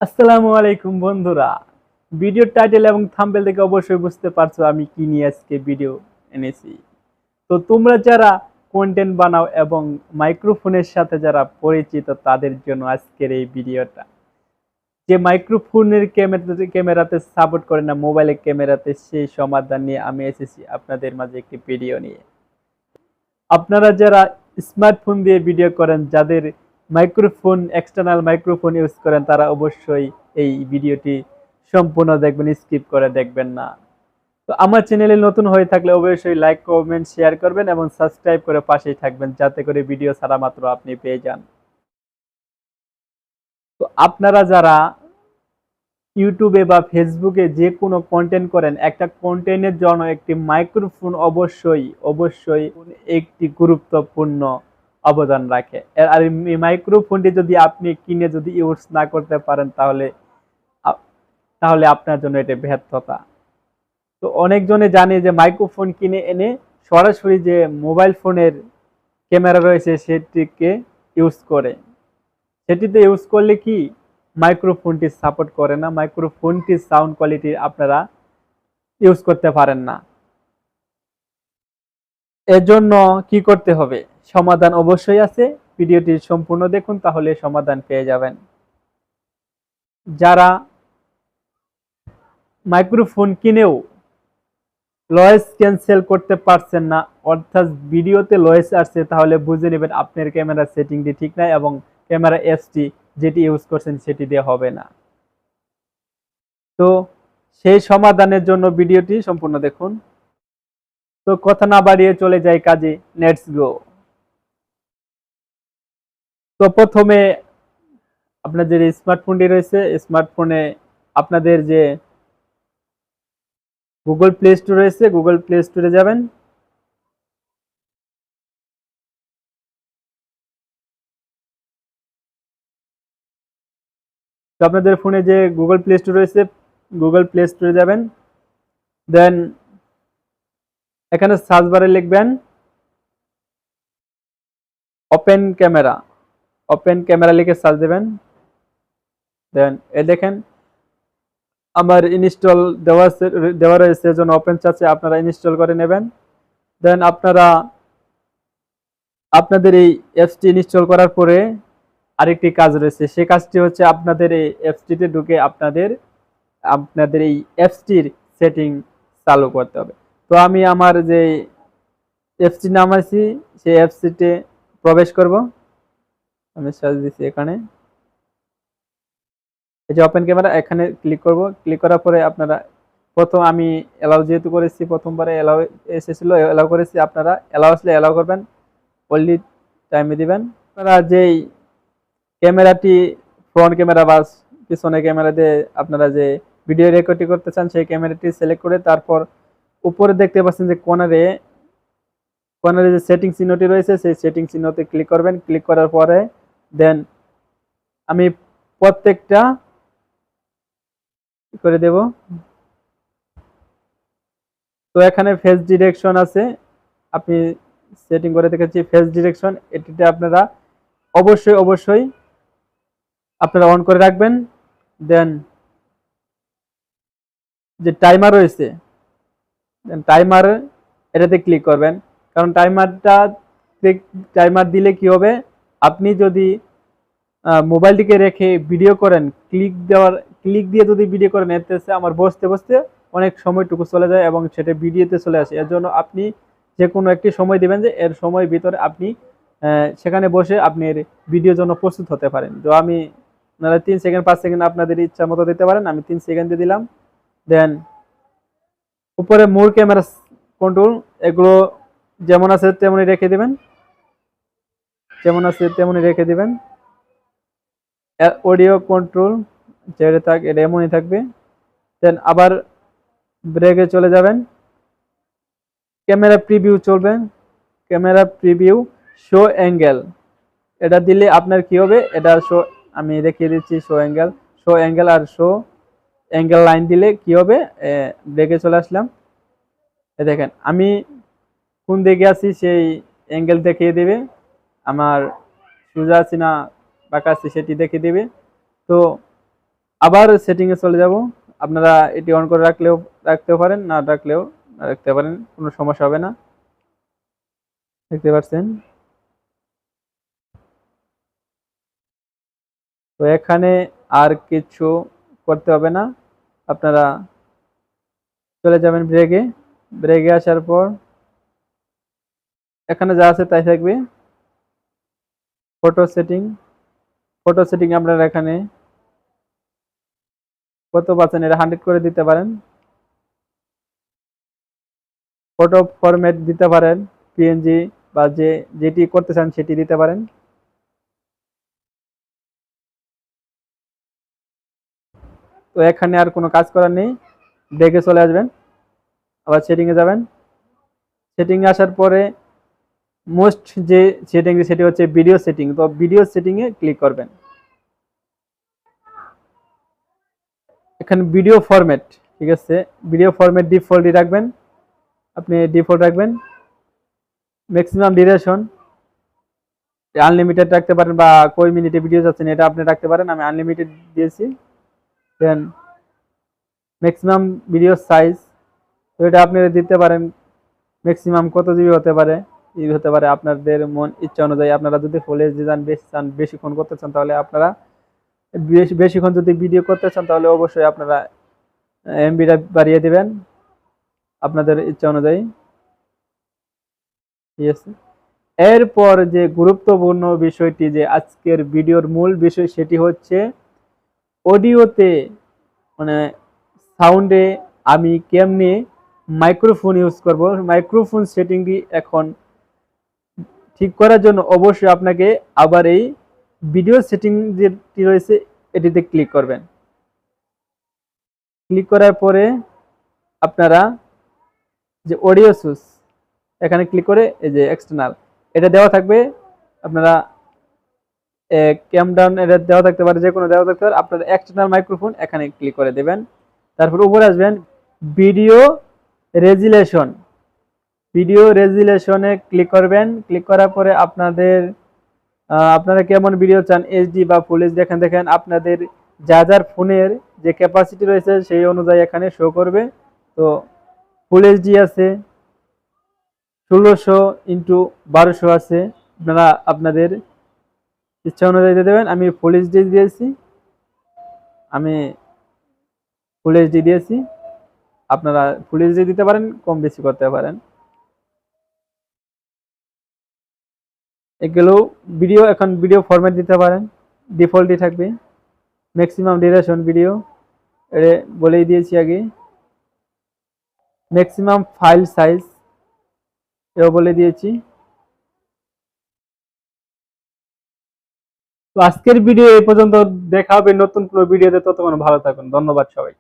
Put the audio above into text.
আসসালামু আলাইকুম বন্ধুরা। ভিডিওর টাইটেল এবং থাম্বনেল থেকে অবশ্যই বুঝতে পারছো আমি কি নিয়ে আজকে ভিডিও এনেছি। তো তোমরা যারা কন্টেন্ট বানাও এবং মাইক্রোফোনের সাথে যারা পরিচিত তাদের জন্য আজকের এই ভিডিওটা। যে মাইক্রোফোনের ক্যামেরাতে সাপোর্ট করে না, মোবাইলের ক্যামেরাতে, সেই সমাধান নিয়ে আমি এসেছি আপনাদের মাঝে একটি ভিডিও নিয়ে। আপনারা যারা স্মার্টফোন দিয়ে ভিডিও করেন, যাদের মাইক্রোফোন এক্সটার্নাল মাইক্রোফোন ইউজ করেন, তারা অবশ্যই এই ভিডিওটি সম্পূর্ণ দেখবেন, স্কিপ করে দেখবেন না। তো আমার চ্যানেলে নতুন হয়ে থাকলে অবশ্যই লাইক, কমেন্ট, শেয়ার করবেন এবং সাবস্ক্রাইব করে পাশেই থাকবেন, যাতে করে ভিডিও ছাড়া মাত্র আপনি পেয়ে যান। তো আপনারা যারা ইউটিউবে বা ফেসবুকে যে কোনো কন্টেন্ট করেন, একটা কন্টেন্টের জন্য একটি মাইক্রোফোন অবশ্যই অবশ্যই একটি গুরুত্বপূর্ণ অবদান রাখে। আর এই মাইক্রোফোনটি যদি আপনি কিনে যদি ইউজ না করতে পারেন, তাহলে আপনার জন্য এটা ব্যর্থতা। তো অনেকজনে জানে যে মাইক্রোফোন কিনে এনে সরাসরি যে মোবাইল ফোনের ক্যামেরা রয়েছে সেটিকে ইউজ করে। সেটিতে ইউজ করলে কি মাইক্রোফোনটি সাপোর্ট করে না, মাইক্রোফোনটির সাউন্ড কোয়ালিটি আপনারা ইউজ করতে পারেন না। এজন্য কি করতে হবে, সমাধান অবশ্যই আছে। ভিডিওটি সম্পূর্ণ দেখুন, তাহলে সমাধান পেয়ে যাবেন। যারা মাইক্রোফোন কিনেও নয়েজ ক্যান্সেল করতে পারছেন না, অর্থাৎ ভিডিওতে নয়েজ আসছে, তাহলে বুঝে নেবেন আপনার ক্যামেরার সেটিংটি ঠিক নাই এবং ক্যামেরা এসটি যেটি ইউজ করছেন সেটি দিয়ে হবে না। তো সেই সমাধানের জন্য ভিডিওটি সম্পূর্ণ দেখুন। তো কথা না বাড়িয়ে চলে যাই কাজে, লেটস গো। তো প্রথমে আপনাদের যে স্মার্টফোনটি রয়েছে, স্মার্টফোনে আপনাদের যে গুগল প্লে স্টোর রয়েছে, গুগল প্লে স্টোরে যাবেন। তো আপনাদের ফোনে যে গুগল প্লে স্টোর রয়েছে, গুগল প্লে স্টোরে যাবেন। দেন এখানে সার্চ বারে লিখবেন ওপেন ক্যামেরা। ওপেন ক্যামেরা লিখে সার্চ দেবেন। দেন এ দেখেন আমার ইনস্টল দেওয়া রয়েছে, জন্য ওপেন চাচ্ছে, আপনারা ইনস্টল করে নেবেন। দেন আপনারা আপনাদের এই অ্যাপসটি ইনস্টল করার পরে আরেকটি কাজ রয়েছে, সেই কাজটি হচ্ছে আপনাদের এই অ্যাপসটিতে ঢুকে আপনাদের আপনাদের এই অ্যাপসটির সেটিং চালু করতে হবে। তো আমি আমার যে অ্যাপসটি নাম আছে সেই অ্যাপসটিতে প্রবেশ করব। আমি সার্চ দিচ্ছি এখানে, এই যে ওপেন ক্যামেরা, এখানে ক্লিক করব। ক্লিক করার পরে আপনারা প্রথম আমি অ্যালাউ যেহেতু করেছি, প্রথমবারে অ্যালাউ এসেছিল, অ্যালাউ করেছি, আপনারা অ্যালাউ আসলে অ্যালাউ করবেন, অনলি টাইমে দিবেন। আপনারা যেই ক্যামেরাটি ফ্রন্ট ক্যামেরা বা পিছনে ক্যামেরা দিয়ে আপনারা যে ভিডিও রেকর্ডিং করতে চান, সেই ক্যামেরাটি সিলেক্ট করে তারপর উপরে দেখতে পাচ্ছেন যে কর্নারে কর্নারে যে সেটিং চিহ্নটি রয়েছে, সেই সেটিং চিহ্নতে ক্লিক করবেন। ক্লিক করার পরে দেন আমি প্রত্যেকটা করে দেব। তো এখানে ফেস ডিরেকশন আছে, আপনি সেটিং করে দেখেছি ফেস ডিরেকশন, এটিতে আপনারা অবশ্যই অবশ্যই আপনারা অন করে রাখবেন। দেন যে টাইমার রয়েছে, টাইমার এটাতে ক্লিক করবেন, কারণ টাইমার দিলে কি হবে, আপনি যদি মোবাইলটিকে রেখে ভিডিও করেন, ক্লিক দিয়ে যদি ভিডিও করেন, এতে আমার বসতে বসতে অনেক সময়টুকু চলে যায় এবং সেটা ভিডিওতে চলে আসে। এর জন্য আপনি যে কোনো একটি সময় দিবেন, যে এর সময় ভিতরে আপনি সেখানে বসে আপনি ভিডিওর জন্য প্রস্তুত হতে পারেন। তো আমি 3 সেকেন্ড 5 সেকেন্ড আপনাদের ইচ্ছা মতো দিতে পারেন, আমি 3 সেকেন্ড দিয়ে দিলাম। দেন উপরে মোর ক্যামেরা কন্ট্রোল, এগুলো যেমন আছে তেমনই রেখে দিবেন, যেমন আছে তেমনই রেখে দিবেন। অডিও কন্ট্রোল যেটা থাক এটা এমনই থাকবে। দেন আবার ব্রেকে চলে যাবেন, ক্যামেরা প্রিভিউ চলবে, ক্যামেরা প্রিভিউ শো অ্যাঙ্গেল, এটা দিলে আপনার কি হবে, এটা শো, আমি দেখিয়ে দিচ্ছি, শো অ্যাঙ্গেল আর শো অ্যাঙ্গেল লাইন দিলে কি হবে, ব্রেকে চলে আসলাম। দেখেন আমি কোন দিকে আছি সেই অ্যাঙ্গেল দেখিয়ে দেবে, আমার সোজা আছি না বাঁকা আছি সেটি দেখিয়ে দেবে। তো আবার সেটিংয়ে চলে যাব। আপনারা এটি অন করে রাখতেও পারেন, না রাখতে পারেন, কোনো সমস্যা হবে না। দেখতে পাচ্ছেন। তো এখানে আর কিছু করতে হবে না, আপনারা চলে যাবেন ব্রেকে আসার পর এখানে যা আছে তাই থাকবে। ফটো সেটিং আপনারা এখানে কত পাচ্ছেন এটা 100 করে দিতে পারেন। ফটো ফরম্যাট দিতে পারেন, পিএনজি বা যেটি করতে চান সেটি দিতে পারেন। তো এখানে আর কোনো কাজ করার নেই, ব্রেকে চলে আসবেন, আবার সেটিংয়ে যাবেন। সেটিংয়ে আসার পরে মোস্ট যে সেটি হচ্ছে ভিডিও সেটিং। তো ভিডিও সেটিংয়ে ক্লিক করবেন। এখানে ভিডিও ফরম্যাট, ঠিক আছে, ভিডিও ফরম্যাট ডিফল্টই রাখবেন, আপনি ডিফল্ট রাখবেন। ম্যাক্সিমাম ডিউরেশন আনলিমিটেড রাখতে পারেন, বা কয় মিনিটে ভিডিও যাচ্ছেন এটা আপনি রাখতে পারেন, আমি আনলিমিটেড দিয়েছি। দেন ম্যাক্সিমাম ভিডিও সাইজ, তো এটা আপনি দিতে পারেন ম্যাক্সিমাম কত জিবি হতে পারে আপনাদের মন ইচ্ছা অনুযায়ী। আপনারা যদি ফুল এইচডি চান বেশিক্ষণ করতে চান, তাহলে আপনারা বেশিক্ষণ যদি ভিডিও করতে চান তাহলে অবশ্যই আপনারা এমবিটা বাড়িয়ে দিবেন আপনাদের ইচ্ছা অনুযায়ী, ঠিক আছে। এরপর যে গুরুত্বপূর্ণ বিষয়টি, যে আজকের ভিডিওর মূল বিষয়, সেটি হচ্ছে অডিওতে মানে সাউন্ডে আমি কেমনে মাইক্রোফোন ইউজ করব। মাইক্রোফোন সেটিংটি এখন ঠিক করার জন্য অবশ্যই আপনাকে আবার এই ভিডিও সেটিং যেটি রয়েছে এটিতে ক্লিক করবেন। ক্লিক করার পরে আপনারা যে অডিও সুস এখানে ক্লিক করে এই যে এক্সটার্নাল এটা দেওয়া থাকবে, আপনারা ক্যাম ডাউন এটা দেওয়া থাকতে পারে, যে কোনো দেওয়া থাকতে পারে। আপনারা এক্সটার্নাল মাইক্রোফোন এখানে ক্লিক করে দেবেন। তারপর উপরে আসবেন ভিডিও রেজুলেশন, ভিডিও রেজুলেশনে ক্লিক করবেন। ক্লিক করার পরে আপনারা কেমন ভিডিও চান, এইচডি বা ফুল এইচডি, এখানে দেখেন আপনাদের যার ফোনের যে ক্যাপাসিটি রয়েছে সেই অনুযায়ী এখানে শো করবে। তো ফুল এইচডি আছে 1600x1200 আছে, আপনারা আপনাদের ইচ্ছা অনুযায়ী দিয়ে দেবেন। আমি ফুল এইচডি দিয়েছি, আপনারা ফুল এইচডি দিতে পারেন, কম বেশি করতে পারেন। এগুলো এখন ভিডিও ফরম্যাট দিতে পারেন, ডিফল্টই থাকবে। ম্যাক্সিমাম ডিউরেশন ভিডিও এটা বলেই দিয়েছি আগে। ম্যাক্সিমাম ফাইল সাইজ এও বলে দিয়েছি। তো আজকের ভিডিও এই পর্যন্ত, দেখা হবে নতুন কোনো ভিডিওতে, ততক্ষণ ভালো থাকুন, ধন্যবাদ সবাই।